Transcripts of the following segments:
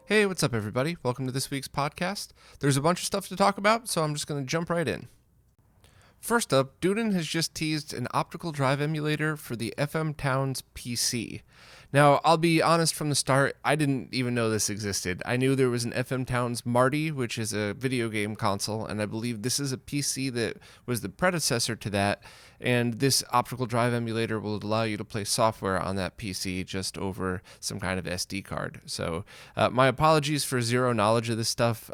Hey, what's up, everybody? Welcome to this week's podcast. There's a bunch of stuff to talk about, so I'm just going to jump right in. First up, Duden has just teased an optical drive emulator for the Towns PC. Now, I'll be honest from the start, I didn't even know this existed. I knew there was an Towns Marty, which is a video game console, and I believe this is a PC that was the predecessor to that, and this optical drive emulator will allow you to play software on that PC just over some kind of SD card. So my apologies for zero knowledge of this stuff.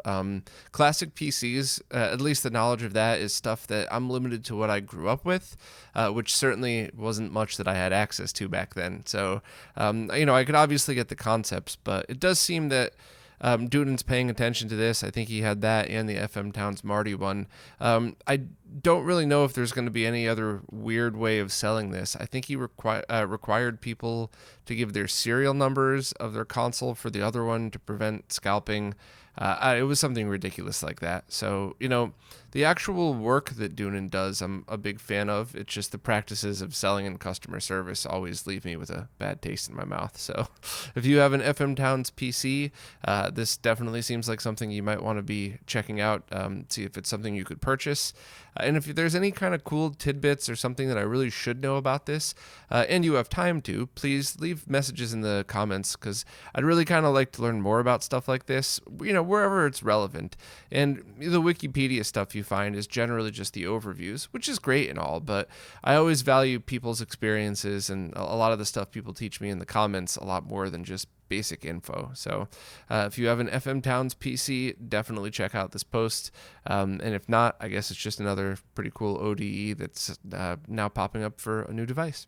Classic PCs, at least the knowledge of that is stuff that I'm limited to what I grew up with, which certainly wasn't much that I had access to back then. So, I could obviously get the concepts, but it does seem that Duden's paying attention to this. I think he had that and the Towns Marty one. I don't really know if there's going to be any other weird way of selling this. I think he required people to give their serial numbers of their console for the other one to prevent scalping. It was something ridiculous like that. So, the actual work that Duden does, I'm a big fan of. It's just the practices of selling and customer service always leave me with a bad taste in my mouth. So if you have an Towns PC, this definitely seems like something you might want to be checking out, see if it's something you could purchase. And if there's any kind of cool tidbits or something that I really should know about this, and you have time to, please leave messages in the comments, because I'd really kind of like to learn more about stuff like this, wherever it's relevant. And the Wikipedia stuff you find is generally just the overviews, which is great and all, but I always value people's experiences and a lot of the stuff people teach me in the comments a lot more than just basic info. So if you have an Towns PC, definitely check out this post. And if not, I guess it's just another pretty cool ODE that's now popping up for a new device.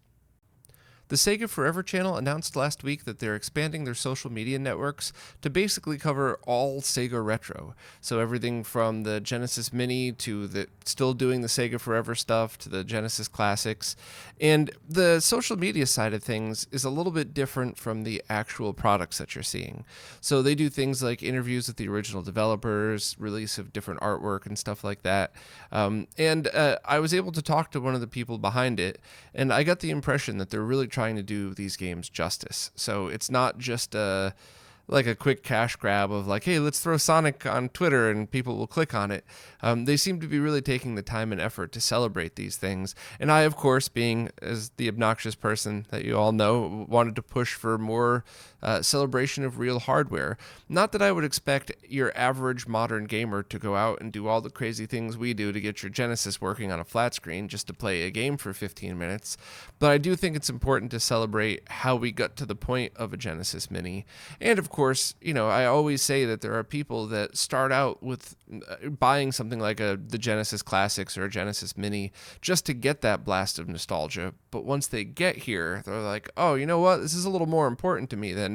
The Sega Forever channel announced last week that they're expanding their social media networks to basically cover all Sega Retro. So everything from the Genesis Mini to the still doing the Sega Forever stuff to the Genesis Classics. And the social media side of things is a little bit different from the actual products that you're seeing. So they do things like interviews with the original developers, release of different artwork and stuff like that. And I was able to talk to one of the people behind it, and I got the impression that they're really trying to do these games justice. So it's not just like a quick cash grab of like, hey, let's throw Sonic on Twitter and people will click on it. They seem to be really taking the time and effort to celebrate these things. And I, of course, being as the obnoxious person that you all know, wanted to push for more celebration of real hardware. Not that I would expect your average modern gamer to go out and do all the crazy things we do to get your Genesis working on a flat screen just to play a game for 15 minutes. But I do think it's important to celebrate how we got to the point of a Genesis Mini. And of course, I always say that there are people that start out with buying something like the Genesis Classics or a Genesis Mini just to get that blast of nostalgia. But once they get here, they're like, oh, you know what? This is a little more important to me than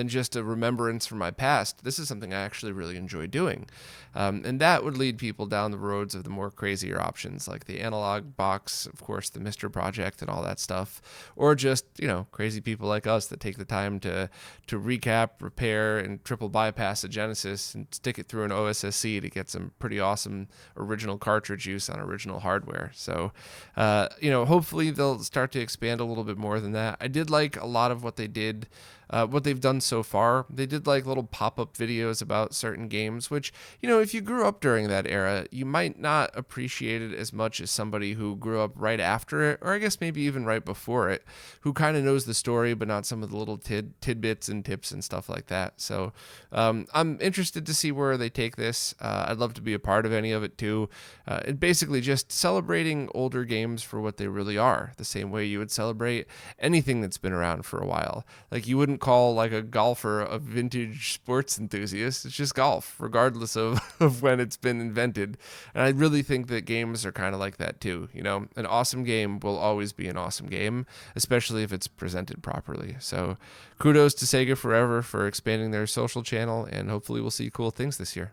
just a remembrance from my past. This is something I actually really enjoy doing. And that would lead people down the roads of the more crazier options, like the analog box, of course, the Mr. Project and all that stuff, or just, crazy people like us that take the time to recap, repair, and triple bypass a Genesis and stick it through an OSSC to get some pretty awesome original cartridge use on original hardware. So, hopefully they'll start to expand a little bit more than that. I did like a lot of what they did. What they've done so far. They did like little pop-up videos about certain games, which, if you grew up during that era, you might not appreciate it as much as somebody who grew up right after it, or I guess maybe even right before it, who kind of knows the story, but not some of the little tidbits and tips and stuff like that. So I'm interested to see where they take this. I'd love to be a part of any of it too. And basically just celebrating older games for what they really are, the same way you would celebrate anything that's been around for a while. Like you wouldn't call like a golfer a vintage sports enthusiast. It's just golf, regardless of when it's been invented. And I really think that games are kind of like that too. An awesome game will always be an awesome game, especially if it's presented properly. So kudos to Sega Forever for expanding their social channel, and hopefully we'll see cool things this year.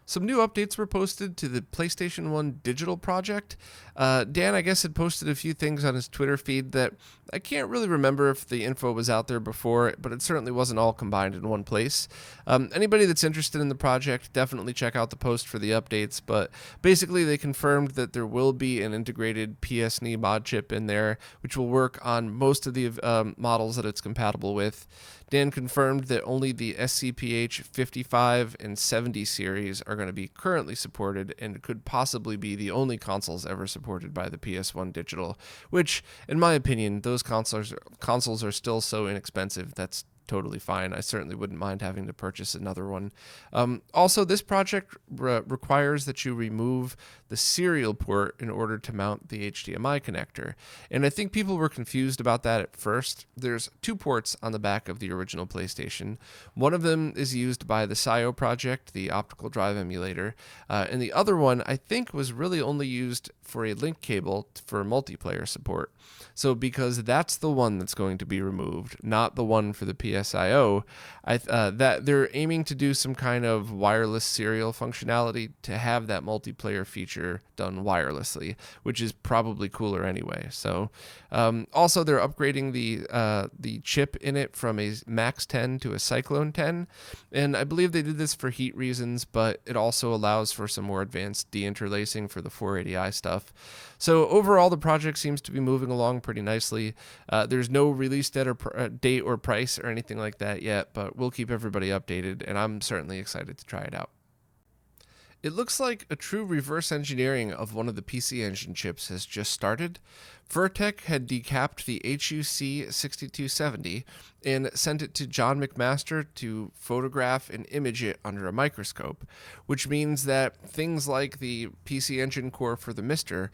Some new updates were posted to the PlayStation 1 Digital project. Dan, I guess, had posted a few things on his Twitter feed that I can't really remember if the info was out there before, but it certainly wasn't all combined in one place. Anybody that's interested in the project, definitely check out the post for the updates, but basically they confirmed that there will be an integrated PSNE mod chip in there, which will work on most of the models that it's compatible with. Dan confirmed that only the SCPH 55 and 70 series are going to be currently supported and could possibly be the only consoles ever supported by the PS1 Digital, which, in my opinion, those consoles are still so inexpensive that's totally fine. I certainly wouldn't mind having to purchase another one. Also, this project requires that you remove the serial port in order to mount the HDMI connector. And I think people were confused about that at first. There's two ports on the back of the original PlayStation. One of them is used by the SIO project, the optical drive emulator, and the other one I think was really only used for a link cable for multiplayer support. So because that's the one that's going to be removed, not the one for the PSIO, that they're aiming to do some kind of wireless serial functionality to have that multiplayer feature done wirelessly, which is probably cooler anyway. So also they're upgrading the chip in it from a Max 10 to a Cyclone 10, and I believe they did this for heat reasons, but it also allows for some more advanced deinterlacing for the 480i stuff. So overall, the project seems to be moving along pretty nicely. There's no release date or price or anything like that yet, but we'll keep everybody updated, and I'm certainly excited to try it out. It looks like a true reverse engineering of one of the PC Engine chips has just started. Vertec had decapped the HUc6270 and sent it to John McMaster to photograph and image it under a microscope, which means that things like the PC Engine core for the Mister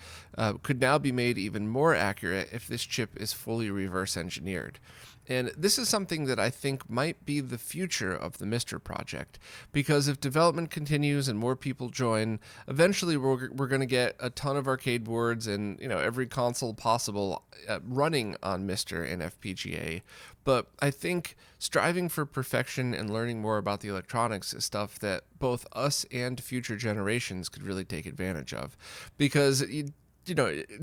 could now be made even more accurate if this chip is fully reverse engineered. And this is something that I think might be the future of the Mister project, because if development continues and more people join, eventually we're going to get a ton of arcade boards and every console possible running on Mister and FPGA. But I think striving for perfection and learning more about the electronics is stuff that both us and future generations could really take advantage of, because it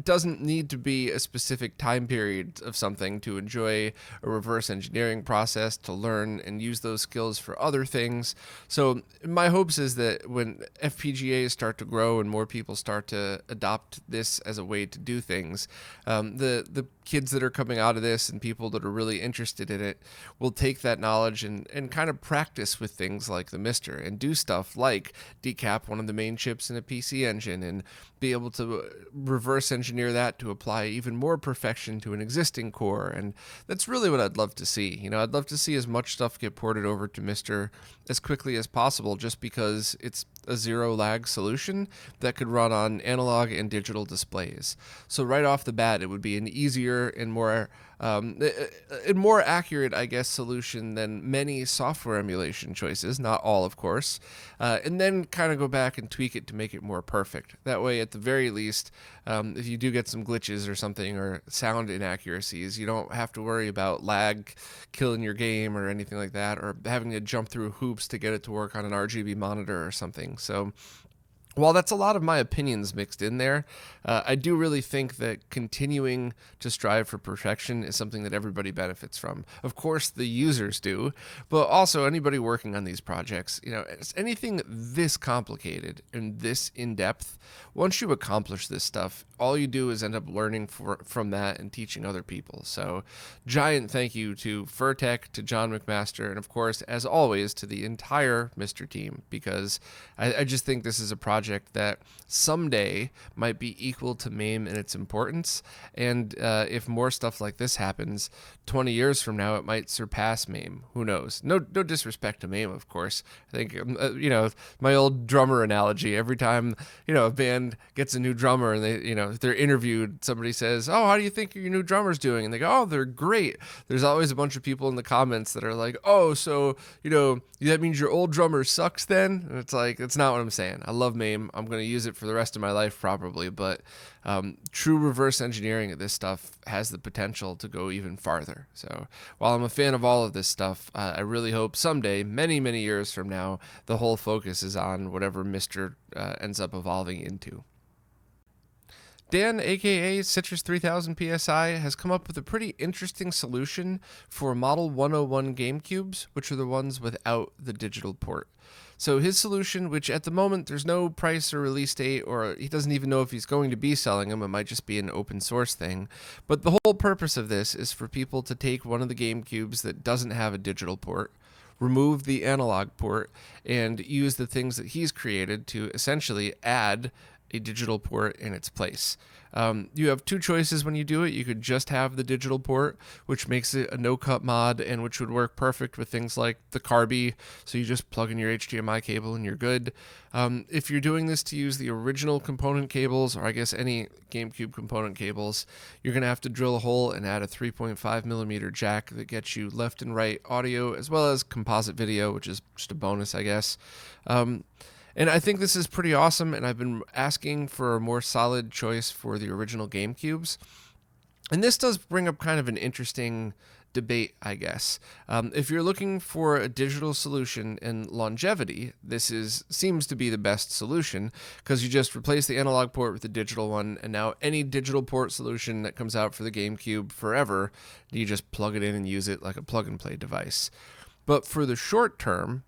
doesn't need to be a specific time period of something to enjoy a reverse engineering process, to learn and use those skills for other things. So my hopes is that when FPGAs start to grow and more people start to adopt this as a way to do things, the kids that are coming out of this and people that are really interested in it will take that knowledge and kind of practice with things like the Mister and do stuff like decap one of the main chips in a PC Engine and be able to reverse engineer that to apply even more perfection to an existing core. And that's really what I'd love to see. I'd love to see as much stuff get ported over to Mister as quickly as possible, just because it's a zero lag solution that could run on analog and digital displays. So right off the bat, it would be an easier and more accurate, I guess, solution than many software emulation choices, not all, of course, and then kind of go back and tweak it to make it more perfect. That way, at the very least, if you do get some glitches or something or sound inaccuracies, you don't have to worry about lag killing your game or anything like that, or having to jump through hoops to get it to work on an RGB monitor or something. So while that's a lot of my opinions mixed in there, I do really think that continuing to strive for perfection is something that everybody benefits from. Of course, the users do, but also anybody working on these projects. It's anything this complicated and this in-depth, once you accomplish this stuff, all you do is end up learning from that and teaching other people. So giant thank you to Vertec, to John McMaster, and of course, as always, to the entire Mister team, because I just think this is a project that someday might be equal to MAME in its importance, and if more stuff like this happens 20 years from now, it might surpass MAME. Who knows? No disrespect to MAME, of course. I think my old drummer analogy. Every time a band gets a new drummer and they if they're interviewed, somebody says, "Oh, how do you think your new drummer's doing?" And they go, "Oh, they're great." There's always a bunch of people in the comments that are like, "Oh, so that means your old drummer sucks then?" And it's like, that's not what I'm saying. I love MAME. I'm going to use it for the rest of my life probably, but true reverse engineering of this stuff has the potential to go even farther. So while I'm a fan of all of this stuff, I really hope someday, many, many years from now, the whole focus is on whatever Mister ends up evolving into. Dan, aka Citrus 3000 PSI, has come up with a pretty interesting solution for Model 101 GameCubes, which are the ones without the digital port. So his solution, which at the moment there's no price or release date, or he doesn't even know if he's going to be selling them, it might just be an open source thing. But the whole purpose of this is for people to take one of the GameCubes that doesn't have a digital port, remove the analog port, and use the things that he's created to essentially add a digital port in its place. You have two choices when you do it. You could just have the digital port, which makes it a no-cut mod and which would work perfect with things like the Carby, so you just plug in your HDMI cable and you're good. If you're doing this to use the original component cables, or I guess any GameCube component cables, you're going to have to drill a hole and add a 3.5 millimeter jack that gets you left and right audio as well as composite video, which is just a bonus, I guess. And I think this is pretty awesome, and I've been asking for a more solid choice for the original GameCubes. And this does bring up kind of an interesting debate, I guess. If you're looking for a digital solution in longevity, this seems to be the best solution, because you just replace the analog port with the digital one, and now any digital port solution that comes out for the GameCube forever, you just plug it in and use it like a plug-and-play device. But for the short term,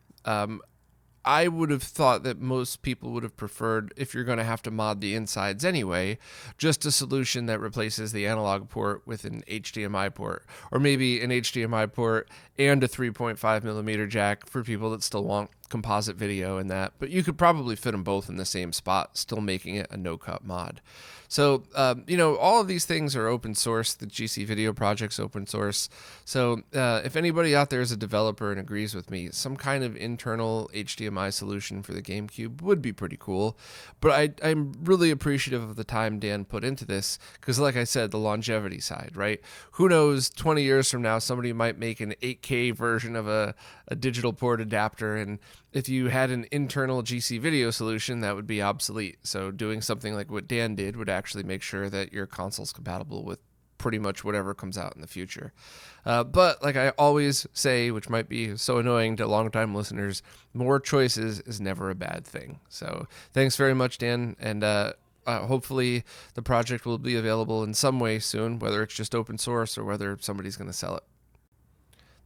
I would have thought that most people would have preferred, if you're going to have to mod the insides anyway, just a solution that replaces the analog port with an HDMI port, or maybe an HDMI port and a 3.5 millimeter jack for people that still want composite video and that. But you could probably fit them both in the same spot, still making it a no-cut mod. So, all of these things are open source. The GC Video Project's open source. So if anybody out there is a developer and agrees with me, some kind of internal HDMI solution for the GameCube would be pretty cool. But I'm really appreciative of the time Dan put into this, because like I said, the longevity side, right? Who knows, 20 years from now, somebody might make an 8K version of a digital port adapter, and if you had an internal GC video solution, that would be obsolete. So doing something like what Dan did would actually make sure that your console's compatible with pretty much whatever comes out in the future. But like I always say, which might be so annoying to longtime listeners, more choices is never a bad thing. So thanks very much, Dan. And hopefully the project will be available in some way soon, whether it's just open source or whether somebody's going to sell it.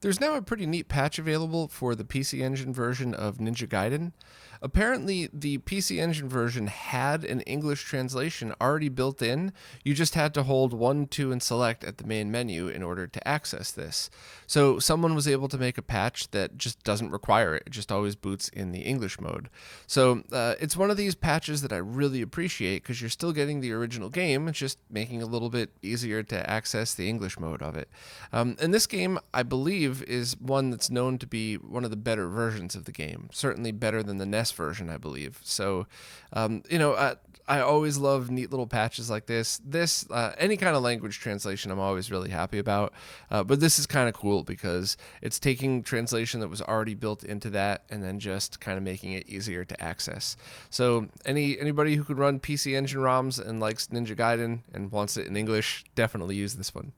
There's now a pretty neat patch available for the PC Engine version of Ninja Gaiden. Apparently, the PC Engine version had an English translation already built in. You just had to hold 1, 2, and select at the main menu in order to access this. So someone was able to make a patch that just doesn't require it. It just always boots in the English mode. So it's one of these patches that I really appreciate, because you're still getting the original game. It's just making it a little bit easier to access the English mode of it. And this game, I believe, is one that's known to be one of the better versions of the game. Certainly better than the NES version, I believe. So, I always love neat little patches like this. Any kind of language translation, I'm always really happy about. But this is kind of cool, because it's taking translation that was already built into that and then just kind of making it easier to access. So anybody who could run PC Engine ROMs and likes Ninja Gaiden and wants it in English, definitely use this one.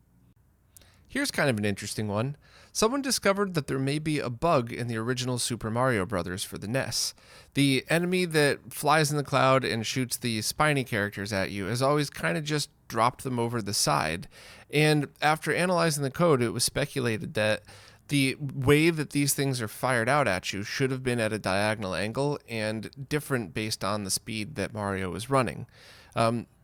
Here's kind of an interesting one. Someone discovered that there may be a bug in the original Super Mario Bros. For the NES. The enemy that flies in the cloud and shoots the spiny characters at you has always kind of just dropped them over the side. And after analyzing the code, it was speculated that the way that these things are fired out at you should have been at a diagonal angle and different based on the speed that Mario was running.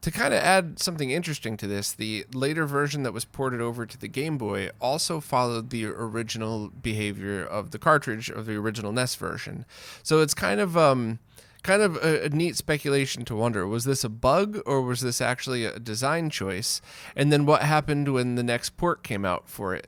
To kind of add something interesting to this, the later version that was ported over to the Game Boy also followed the original behavior of the cartridge of the original NES version. So it's kind of a neat speculation to wonder, was this a bug or was this actually a design choice? And then what happened when the next port came out for it?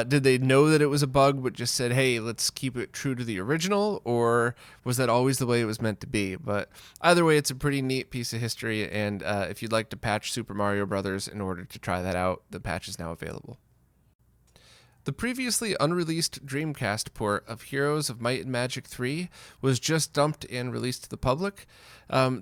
Did they know that it was a bug but just said, hey, let's keep it true to the original? Or was that always the way it was meant to be? But either way, it's a pretty neat piece of history. And if you'd like to patch Super Mario Bros. In order to try that out, the patch is now available. The previously unreleased Dreamcast port of Heroes of Might and Magic 3 was just dumped and released to the public.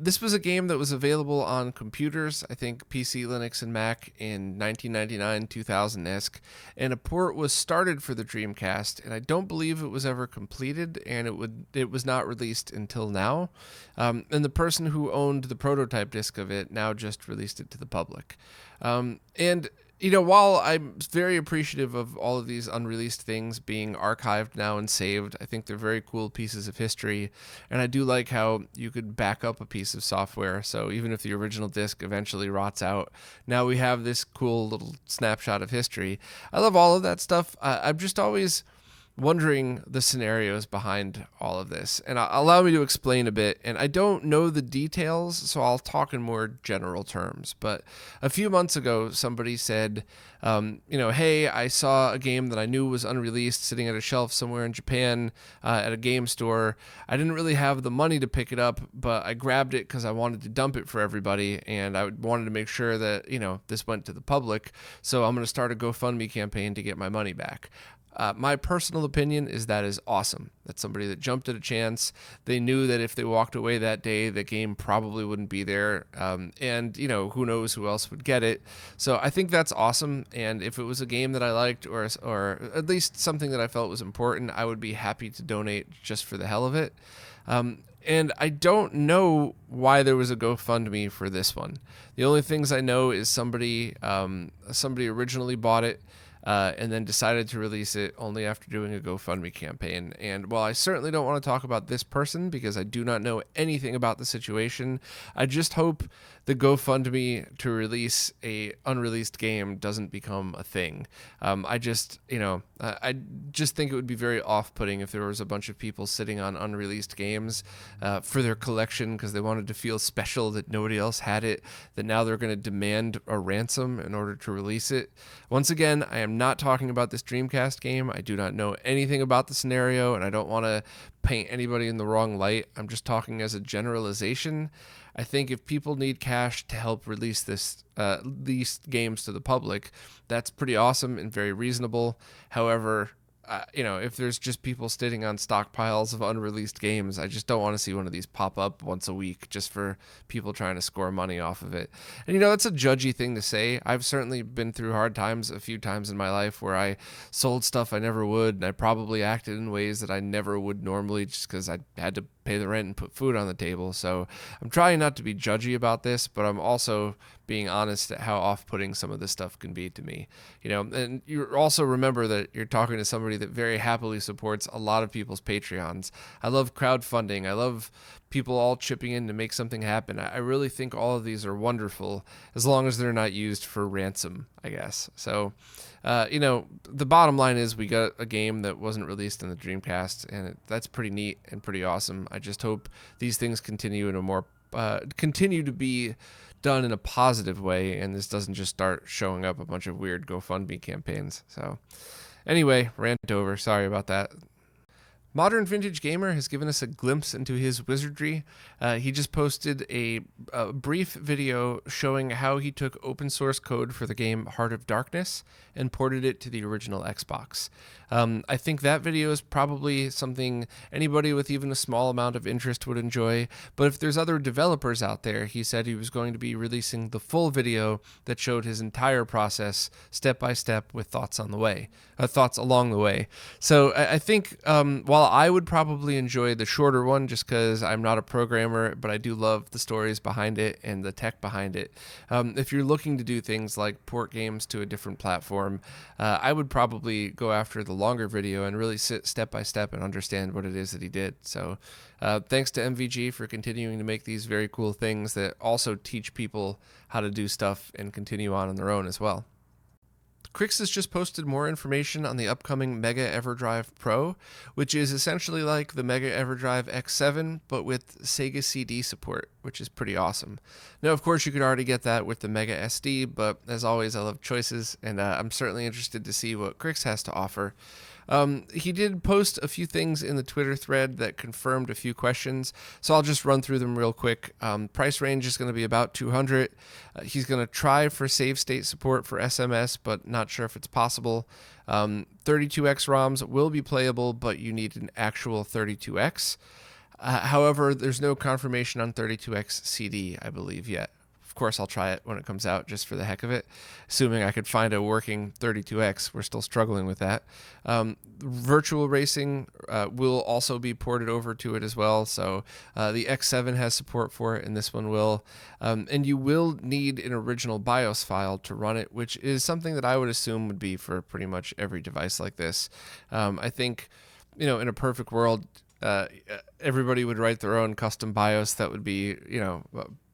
This was a game that was available on computers, I think PC, Linux, and Mac in 1999, 2000-esque, and a port was started for the Dreamcast, and I don't believe it was ever completed, and it was not released until now. And the person who owned the prototype disc of it now just released it to the public. And while I'm very appreciative of all of these unreleased things being archived now and saved, I think they're very cool pieces of history. And I do like how you could back up a piece of software. So even if the original disc eventually rots out, now we have this cool little snapshot of history. I love all of that stuff. I'm just always wondering the scenarios behind all of this, and allow me to explain a bit. And I don't know the details, so I'll talk in more general terms. But a few months ago, somebody said, hey, I saw a game that I knew was unreleased sitting at a shelf somewhere in Japan at a game store. I didn't really have the money to pick it up, but I grabbed it because I wanted to dump it for everybody, and I wanted to make sure that, this went to the public. So I'm going to start a GoFundMe campaign to get my money back. My personal opinion is that is awesome. That's somebody that jumped at a chance. They knew that if they walked away that day, the game probably wouldn't be there. And who knows who else would get it. So I think that's awesome. And if it was a game that I liked or at least something that I felt was important, I would be happy to donate just for the hell of it. And I don't know why there was a GoFundMe for this one. The only things I know is somebody originally bought it, and then decided to release it only after doing a GoFundMe campaign. And while I certainly don't want to talk about this person because I do not know anything about the situation, I just hope the GoFundMe to release a unreleased game doesn't become a thing. I just think it would be very off-putting if there was a bunch of people sitting on unreleased games for their collection because they wanted to feel special that nobody else had it, that now they're going to demand a ransom in order to release it. Once again, I am not talking about this Dreamcast game. I do not know anything about the scenario, and I don't want to paint anybody in the wrong light. I'm just talking as a generalization. I think if people need cash to help release these games to the public, that's pretty awesome and very reasonable. However, if there's just people sitting on stockpiles of unreleased games, I just don't want to see one of these pop up once a week just for people trying to score money off of it. And it's a judgy thing to say. I've certainly been through hard times a few times in my life where I sold stuff I never would, and I probably acted in ways that I never would normally just because I had to pay the rent and put food on the table. So I'm trying not to be judgy about this, but I'm also being honest at how off-putting some of this stuff can be to me. And you also remember that you're talking to somebody that very happily supports a lot of people's Patreons. I love crowdfunding. I love people all chipping in to make something happen. I really think all of these are wonderful as long as they're not used for ransom, I guess. So, the bottom line is we got a game that wasn't released in the Dreamcast, and that's pretty neat and pretty awesome. I just hope these things continue to be done in a positive way, and this doesn't just start showing up a bunch of weird GoFundMe campaigns. So anyway, rant over. Sorry about that. Modern Vintage Gamer has given us a glimpse into his wizardry. He just posted a brief video showing how he took open source code for the game Heart of Darkness and ported it to the original Xbox. I think that video is probably something anybody with even a small amount of interest would enjoy, but if there's other developers out there, he said he was going to be releasing the full video that showed his entire process step by step with thoughts along the way. So I think while I would probably enjoy the shorter one just because I'm not a programmer, but I do love the stories behind it and the tech behind it. If you're looking to do things like port games to a different platform, I would probably go after the longer video and really sit step by step and understand what it is that he did. So thanks to MVG for continuing to make these very cool things that also teach people how to do stuff and continue on their own as well. Crix has just posted more information on the upcoming Mega Everdrive Pro, which is essentially like the Mega Everdrive X7, but with Sega CD support, which is pretty awesome. Now, of course, you could already get that with the Mega SD, but as always, I love choices, and I'm certainly interested to see what Crix has to offer. He did post a few things in the Twitter thread that confirmed a few questions, so I'll just run through them real quick. Price range is going to be about $200. He's going to try for save state support for SMS, but not sure if it's possible. 32X ROMs will be playable, but you need an actual 32X. However, there's no confirmation on 32X CD, I believe, yet. Of course, I'll try it when it comes out just for the heck of it, assuming I could find a working 32X. We're still struggling with that. Virtual Racing will also be ported over to it as well. So the X7 has support for it, and this one will. And you will need an original BIOS file to run it, which is something that I would assume would be for pretty much every device like this. I think, in a perfect world, everybody would write their own custom BIOS that would be,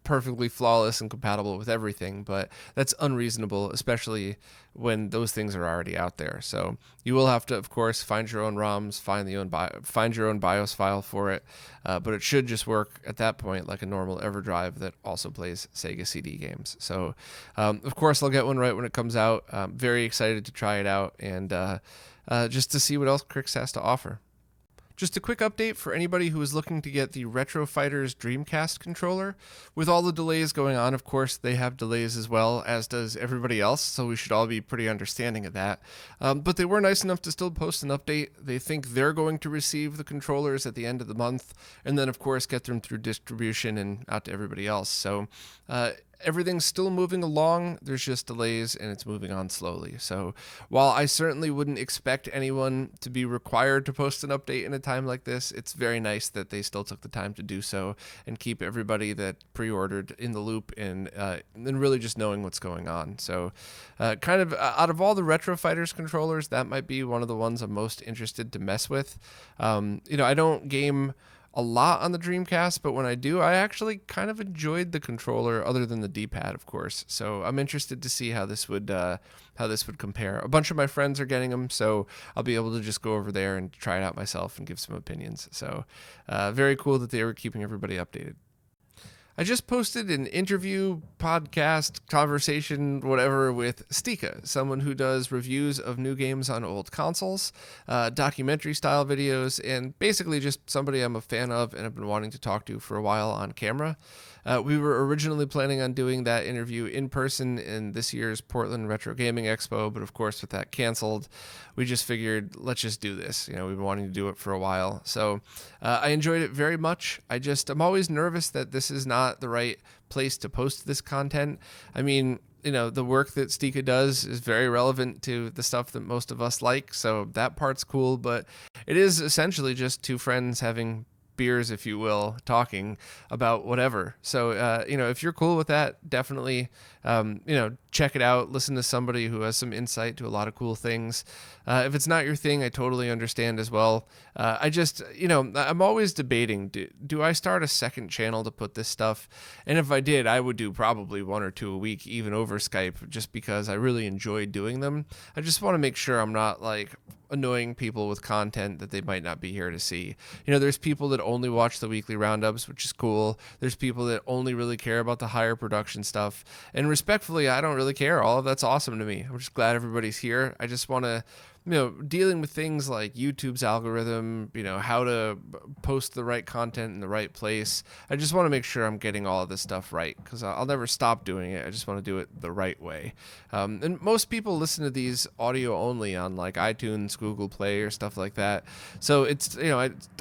perfectly flawless and compatible with everything, but that's unreasonable, especially when those things are already out there. So you will have to, of course, find your own ROMs, find your own BIOS file for it, but it should just work at that point like a normal Everdrive that also plays Sega CD games. So, of course, I'll get one right when it comes out. I'm very excited to try it out and just to see what else Crix has to offer. Just a quick update for anybody who is looking to get the RetroFighters Dreamcast controller. With all the delays going on, of course, they have delays as well, as does everybody else, so we should all be pretty understanding of that. But they were nice enough to still post an update. They think they're going to receive the controllers at the end of the month, and then, of course, get them through distribution and out to everybody else. So everything's still moving along. There's just delays, and it's moving on slowly. So while I certainly wouldn't expect anyone to be required to post an update in a time like this, it's very nice that they still took the time to do so and keep everybody that pre-ordered in the loop and really just knowing what's going on. So kind of out of all the RetroFighters controllers, that might be one of the ones I'm most interested to mess with. I don't game a lot on the Dreamcast, but when I do, I actually kind of enjoyed the controller, other than the D-pad, of course. So I'm interested to see how this would compare. A bunch of my friends are getting them, so I'll be able to just go over there and try it out myself and give some opinions. So very cool that they were keeping everybody updated. I just posted an interview, podcast, conversation, whatever, with Stika, someone who does reviews of new games on old consoles, documentary-style videos, and basically just somebody I'm a fan of and have been wanting to talk to for a while on camera. We were originally planning on doing that interview in person in this year's Portland Retro Gaming Expo, but of course with that canceled, we just figured, let's just do this. We've been wanting to do it for a while. So I enjoyed it very much. I'm always nervous that this is not the right place to post this content. I mean, the work that Stika does is very relevant to the stuff that most of us like, so that part's cool, but it is essentially just two friends having beers, if you will, talking about whatever. So, if you're cool with that, definitely, check it out. Listen to somebody who has some insight to a lot of cool things. If it's not your thing, I totally understand as well. I'm always debating, do I start a second channel to put this stuff? And if I did, I would do probably 1 or 2 a week, even over Skype, just because I really enjoy doing them. I just want to make sure I'm not annoying people with content that they might not be here to see. There's people that only watch the weekly roundups, which is cool. There's people that only really care about the higher production stuff. And respectfully, I don't really care. All of that's awesome to me. I'm just glad everybody's here. I just want to dealing with things like YouTube's algorithm, how to post the right content in the right place. I just want to make sure I'm getting all of this stuff right, because I'll never stop doing it. I just want to do it the right way. And most people listen to these audio only on iTunes, Google Play, or stuff like that. So it's,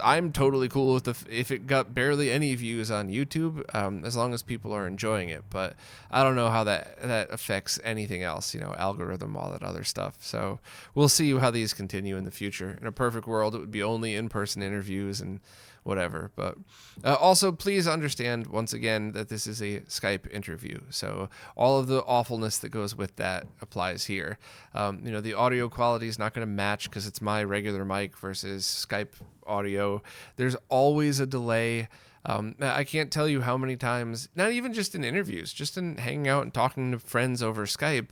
I'm totally cool with if it got barely any views on YouTube, as long as people are enjoying it. But I don't know how that affects anything else, algorithm, all that other stuff. So we'll see how these continue in the future. In a perfect world, it would be only in-person interviews and whatever. But also, please understand once again that this is a Skype interview, so all of the awfulness that goes with that applies here. The audio quality is not going to match because it's my regular mic versus Skype audio. There's always a delay. I can't tell you how many times, not even just in interviews, just in hanging out and talking to friends over Skype,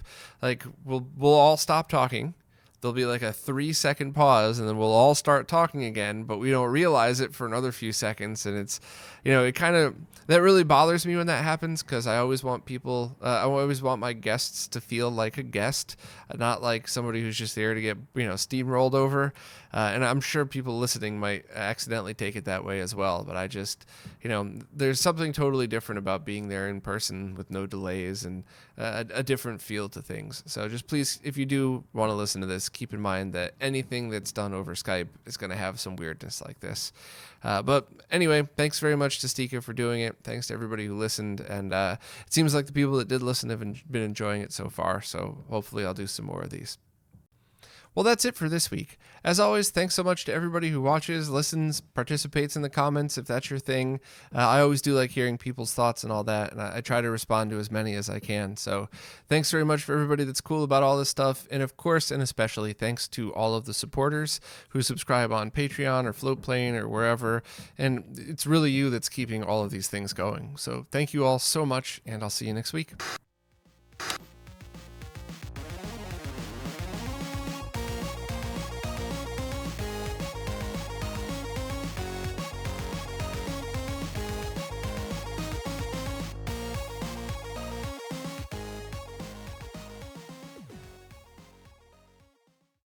we'll all stop talking. there'll be like a 3-second pause, and then we'll all start talking again, but we don't realize it for another few seconds. And it's, it kind of, that really bothers me when that happens, because I always want I always want my guests to feel like a guest, not like somebody who's just there to get, steamrolled over. And I'm sure people listening might accidentally take it that way as well. But I just, there's something totally different about being there in person with no delays and a different feel to things. So just please, if you do want to listen to this, keep in mind that anything that's done over Skype is going to have some weirdness like this. But anyway, thanks very much to Stika for doing it. Thanks to everybody who listened. And it seems like the people that did listen have been enjoying it so far. So hopefully I'll do some more of these. Well, that's it for this week. As always, thanks so much to everybody who watches, listens, participates in the comments, if that's your thing. I always do like hearing people's thoughts and all that, and I try to respond to as many as I can. So thanks very much for everybody that's cool about all this stuff. And of course, and especially, thanks to all of the supporters who subscribe on Patreon or Floatplane or wherever. And it's really you that's keeping all of these things going. So thank you all so much, and I'll see you next week.